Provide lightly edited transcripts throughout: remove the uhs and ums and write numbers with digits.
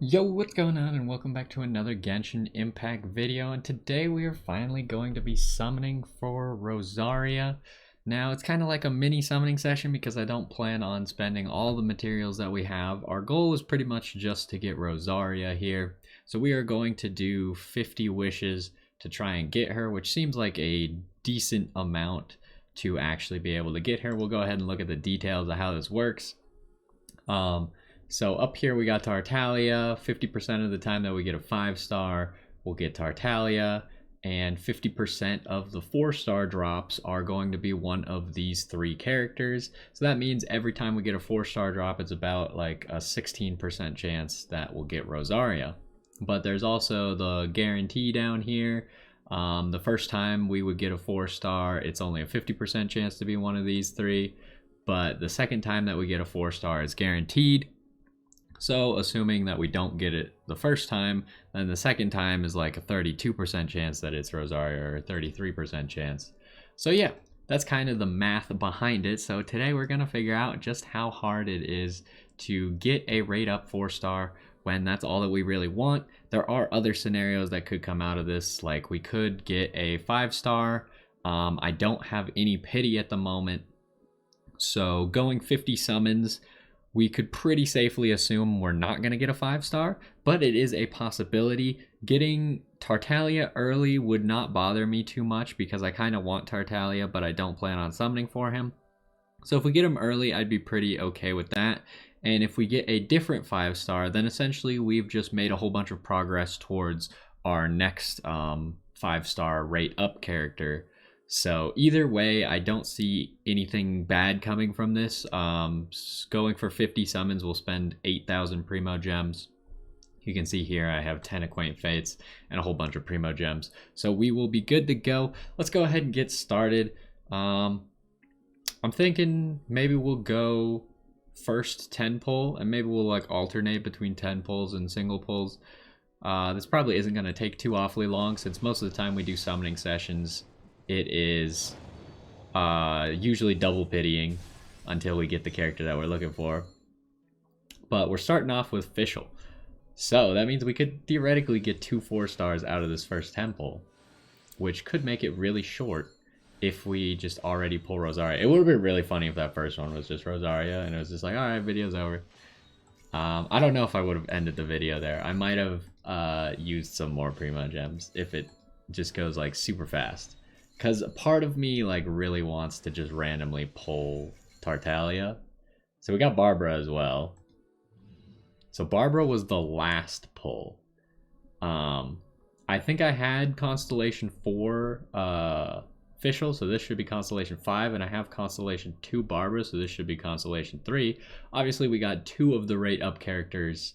Yo, what's going on, and welcome back to another Genshin Impact video. And today we are finally going to be summoning for Rosaria. Now, it's kind of like a mini summoning session because I don't plan on spending all the materials that we have. Our goal is pretty much just to get Rosaria here. So we are going to do 50 wishes to try and get her, which seems like a decent amount to actually be able to get her. We'll go ahead and look at the details of how this works. So up here we got Tartaglia. 50% of the time that we get a 5-star, we'll get Tartaglia, and 50% of the 4-star drops are going to be one of these 3 characters. So that means every time we get a 4-star drop, it's about like a 16% chance that we'll get Rosaria. But there's also the guarantee down here. The first time we would get a 4-star, it's only a 50% chance to be one of these 3. But the second time that we get a 4-star is guaranteed. So assuming that we don't get it the first time, then the second time is like a 32% chance that it's Rosaria, or a 33% chance. So yeah, that's kind of the math behind it. So today we're going to figure out just how hard it is to get a rate up 4-star when that's all that we really want. There are other scenarios that could come out of this, like we could get a 5-star. I don't have any pity at the moment. So going 50 summons, we could pretty safely assume we're not going to get a 5-star, but it is a possibility. Getting Tartaglia early would not bother me too much because I kind of want Tartaglia, but I don't plan on summoning for him. So if we get him early, I'd be pretty okay with that. And if we get a different 5-star, then essentially we've just made a whole bunch of progress towards our next 5-star rate up character. So either way, I don't see anything bad coming from this. Going for 50 summons, we'll spend 8,000 Primo Gems. You can see here I have 10 Acquaint Fates and a whole bunch of Primo Gems. So we will be good to go. Let's go ahead and get started. I'm thinking maybe we'll go first 10 pull, and maybe we'll like alternate between 10 pulls and single pulls. This probably isn't going to take too awfully long, since most of the time we do summoning sessions, it is usually double pitying until we get the character that we're looking for. But we're starting off with Fischl. So that means we could theoretically get 2 4-stars out of this first temple, which could make it really short if we just already pull Rosaria. It would have been really funny if that first one was just Rosaria and it was just like, alright, video's over. I don't know if I would have ended the video there. I might have used some more Primo Gems if it just goes like super fast. Because a part of me like really wants to just randomly pull Tartaglia. So we got Barbara as well. So Barbara was the last pull. I think I had Constellation 4 Fischl, so this should be Constellation 5, and I have Constellation 2 Barbara, so this should be Constellation 3. Obviously we got 2 of the rate up characters,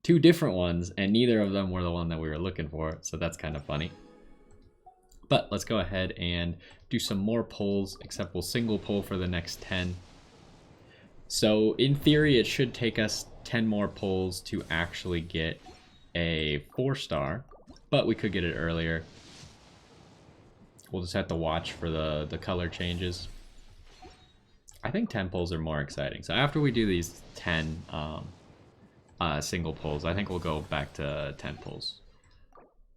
2 different ones, and neither of them were the one that we were looking for, so that's kind of funny. But let's go ahead and do some more pulls, except we'll single pull for the next 10. So in theory, it should take us 10 more pulls to actually get a 4-star, but we could get it earlier. We'll just have to watch for the color changes. I think 10 pulls are more exciting. So after we do these 10 single pulls, I think we'll go back to 10 pulls.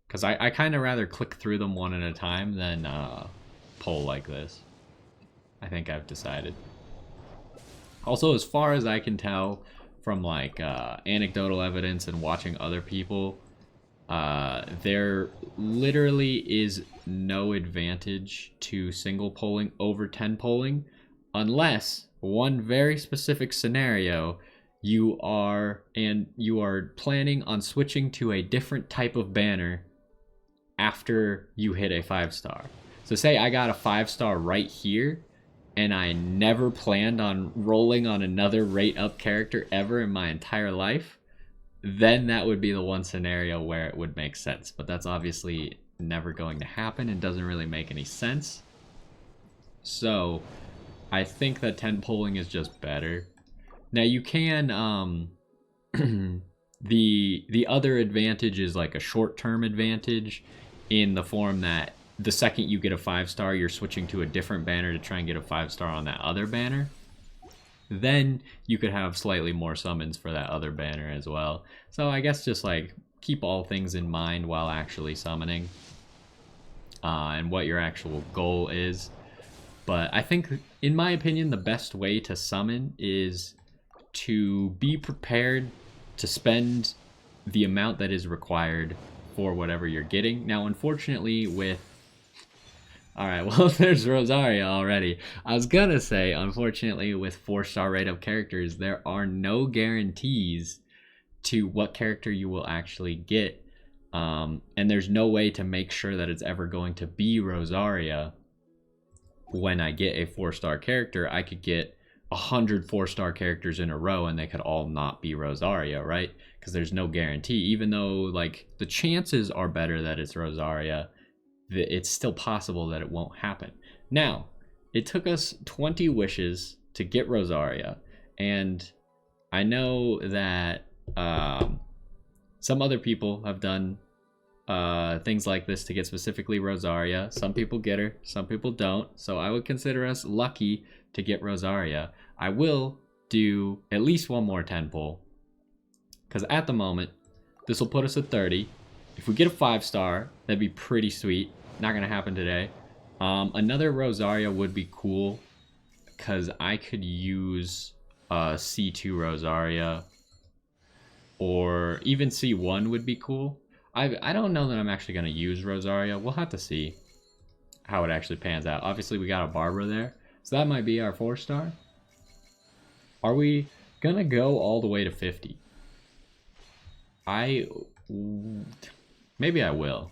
Because I kind of rather click through them one at a time than pull like this. I think I've decided. Also, as far as I can tell from like anecdotal evidence and watching other people, there literally is no advantage to single polling over 10 polling, unless one very specific scenario you are planning on switching to a different type of banner after you hit a 5-star. So say I got a 5-star right here and I never planned on rolling on another rate up character ever in my entire life, then that would be the one scenario where it would make sense. But that's obviously never going to happen and doesn't really make any sense. So I think that 10 pulling is just better. Now you can the other advantage is like a short-term advantage, in the form that the second you get a 5-star, you're switching to a different banner to try and get a 5-star on that other banner. then you could have slightly more summons for that other banner as well. So I guess just like keep all things in mind while actually summoning, and what your actual goal is. But I think, in my opinion, the best way to summon is to be prepared to spend the amount that is required for whatever you're getting. Now, unfortunately, with... Alright, well, there's Rosaria already. I was gonna say, unfortunately, with 4-star rate up characters, there are no guarantees to what character you will actually get. And there's no way to make sure that it's ever going to be Rosaria. When I get a 4-star character, I could get 100 4-star characters in a row and they could all not be Rosaria, right? Because there's no guarantee. Even though like the chances are better that it's Rosaria, it's still possible that it won't happen. Now, it took us 20 wishes to get Rosaria, and I know that some other people have done things like this to get specifically Rosaria. Some people get her, some people don't. So I would consider us lucky to get Rosaria. I will do at least one more 10 pull, because at the moment, this will put us at 30. If we get a 5-star, that'd be pretty sweet. Not gonna happen today. Another Rosaria would be cool, because I could use C2 Rosaria, or even C1 would be cool. I don't know that I'm actually going to use Rosaria. We'll have to see how it actually pans out. Obviously, we got a Barbara there, so that might be our 4-star. Are we going to go all the way to 50? Maybe I will.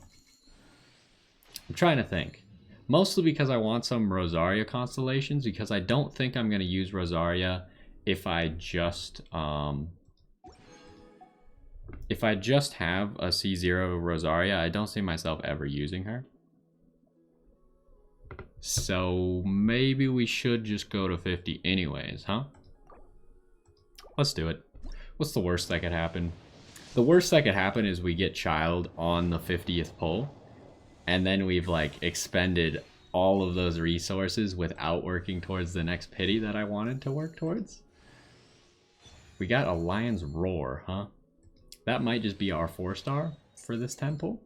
I'm trying to think. Mostly because I want some Rosaria constellations, because I don't think I'm going to use Rosaria if I just... If I just have a C0 Rosaria, I don't see myself ever using her. So maybe we should just go to 50 anyways, huh? Let's do it. What's the worst that could happen? The worst that could happen is we get Child on the 50th pull, and then we've like expended all of those resources without working towards the next pity that I wanted to work towards. We got a Lion's Roar, huh? That might just be our 4-star for this 10 pull.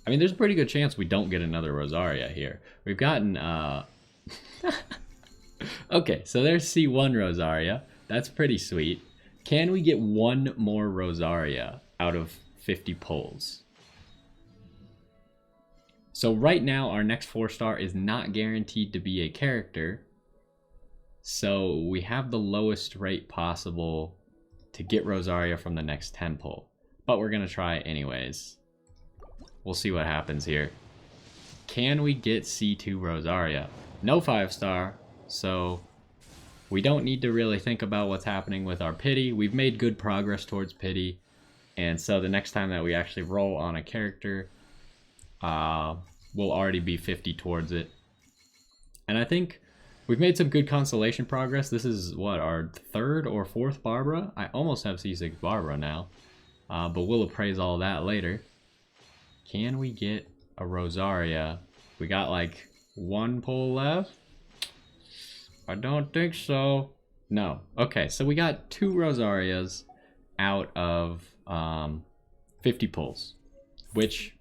I mean, there's a pretty good chance we don't get another Rosaria here. We've gotten, Okay, so there's C1 Rosaria. That's pretty sweet. Can we get one more Rosaria out of 50 pulls? So right now, our next 4-star is not guaranteed to be a character. So we have the lowest rate possible to get Rosaria from the next 10 pull. But we're going to try it anyways. We'll see what happens here. Can we get C2 Rosaria? No 5-star, so we don't need to really think about what's happening with our pity. We've made good progress towards pity, and so the next time that we actually roll on a character, we'll already be 50 towards it. And I think we've made some good constellation progress. This is, what, our 3rd or 4th Barbara? I almost have C6 Barbara now, but we'll appraise all that later. Can we get a Rosaria? We got like 1 pull left? I don't think so. No. Okay, so we got 2 Rosarias out of 50 pulls, which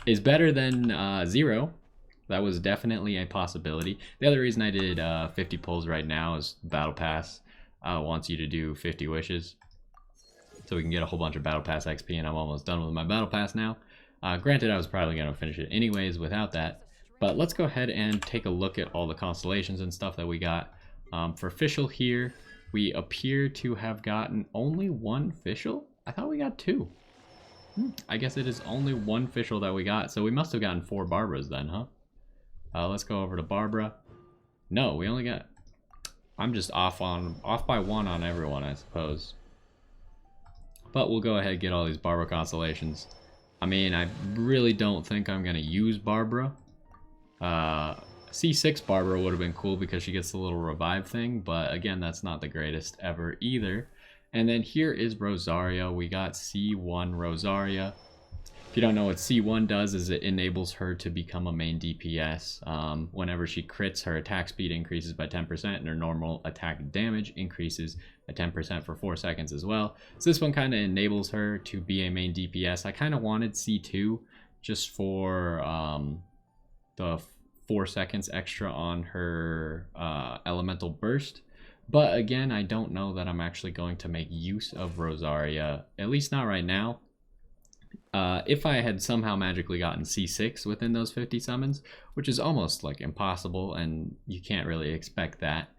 is better than 0. That was definitely a possibility. The other reason I did 50 pulls right now is Battle Pass wants you to do 50 wishes. So we can get a whole bunch of Battle Pass XP, and I'm almost done with my Battle Pass now. Granted, I was probably going to finish it anyways without that. But let's go ahead and take a look at all the constellations and stuff that we got. For Fischl here, we appear to have gotten only 1 Fischl? I thought we got 2. I guess it is only 1 Fischl that we got. So we must have gotten 4 Barbaras then, huh? Let's go over to Barbara. No, we only got... I'm just off by 1 on everyone, I suppose. But we'll go ahead and get all these Barbara constellations. I mean, I really don't think I'm going to use Barbara. C6 Barbara would have been cool because she gets the little revive thing, but again, that's not the greatest ever either. And then here is Rosaria. We got C1 Rosaria. you don't know what C1 does, is it enables her to become a main DPS. Whenever she crits, her attack speed increases by 10% and her normal attack damage increases by 10% for 4 seconds as well. So this one kind of enables her to be a main DPS. I kind of wanted C2 just for the 4 seconds extra on her elemental burst. But again, I don't know that I'm actually going to make use of Rosaria, at least not right now. If I had somehow magically gotten C6 within those 50 summons, which is almost like impossible and you can't really expect that,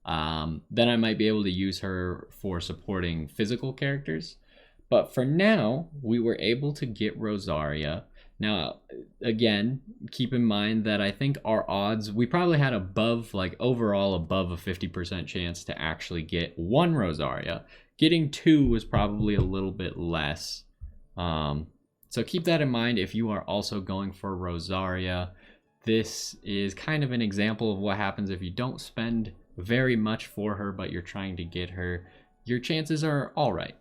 then I might be able to use her for supporting physical characters. But for now, we were able to get Rosaria. Now, again, keep in mind that I think our odds, we probably had above, like overall above a 50% chance to actually get 1 Rosaria. Getting 2 was probably a little bit less. So keep that in mind if you are also going for Rosaria. This is kind of an example of what happens if you don't spend very much for her, but you're trying to get her. Your chances are all right.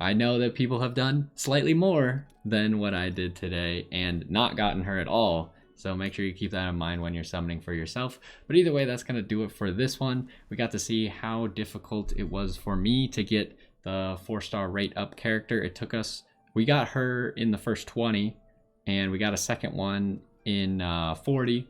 I know that people have done slightly more than what I did today and not gotten her at all. So make sure you keep that in mind when you're summoning for yourself. But either way, that's going to do it for this one. We got to see how difficult it was for me to get the 4-star rate up character. It took us, we got her in the first 20 and we got a second one in 40.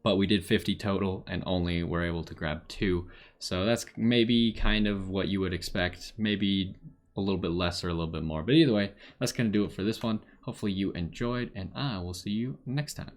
But we did 50 total and only were able to grab 2. So that's maybe kind of what you would expect. Maybe a little bit less or a little bit more. But either way, that's going to do it for this one. Hopefully you enjoyed, and I will see you next time.